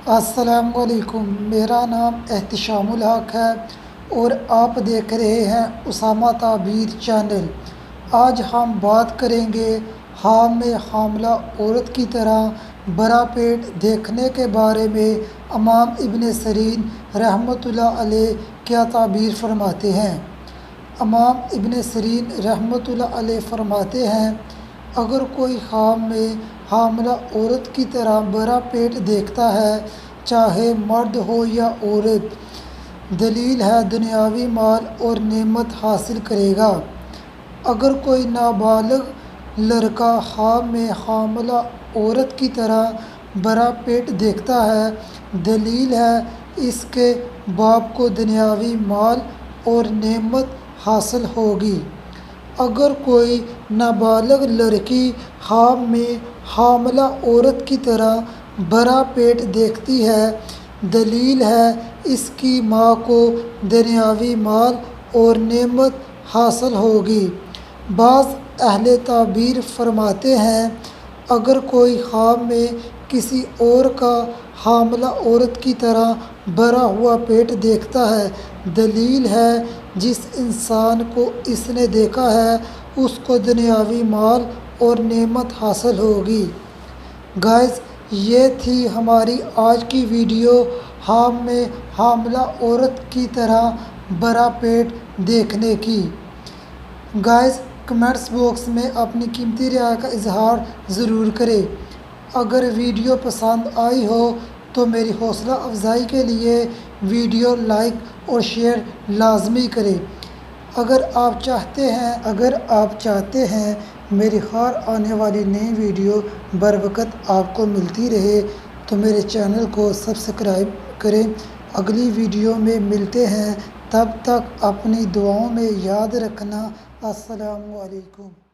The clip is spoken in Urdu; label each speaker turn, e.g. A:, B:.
A: السلام علیکم، میرا نام احتشام الحق ہے اور آپ دیکھ رہے ہیں اسامہ تعبیر چینل۔ آج ہم بات کریں گے میں حاملہ عورت کی طرح بڑا پیٹ دیکھنے کے بارے میں۔ امام ابن سیرین رحمۃ اللہ علیہ کیا تعبیر فرماتے ہیں؟ امام ابن سیرین رحمۃ اللہ علیہ فرماتے ہیں، اگر کوئی میں حاملہ عورت کی طرح بڑا پیٹ دیکھتا ہے، چاہے مرد ہو یا عورت، دلیل ہے دنیاوی مال اور نعمت حاصل کرے گا۔ اگر کوئی نابالغ لڑکا میں حاملہ عورت کی طرح بڑا پیٹ دیکھتا ہے، دلیل ہے اس کے باپ کو دنیاوی مال اور نعمت حاصل ہوگی۔ اگر کوئی نابالغ لڑکی میں حاملہ عورت کی طرح بڑا پیٹ دیکھتی ہے، دلیل ہے اس کی ماں کو دنیاوی مال اور نعمت حاصل ہوگی۔ بعض اہل تعبیر فرماتے ہیں، اگر کوئی میں کسی اور کا حاملہ عورت کی طرح بڑا ہوا پیٹ دیکھتا ہے، دلیل ہے جس انسان کو اس نے دیکھا ہے اس کو دنیاوی مال اور نعمت حاصل ہوگی۔ گائز، یہ تھی ہماری آج کی ویڈیو میں حاملہ عورت کی طرح بڑا پیٹ دیکھنے کی۔ گائز، کمنٹس باکس میں اپنی قیمتی رائے کا اظہار ضرور کریں۔ اگر ویڈیو پسند آئی ہو تو میری حوصلہ افزائی کے لیے ویڈیو لائک اور شیئر لازمی کریں۔ اگر آپ چاہتے ہیں میری ہر آنے والی نئی ویڈیو بروقت آپ کو ملتی رہے تو میرے چینل کو سبسکرائب کریں۔ اگلی ویڈیو میں ملتے ہیں، تب تک اپنی دعاؤں میں یاد رکھنا۔ السلام علیکم۔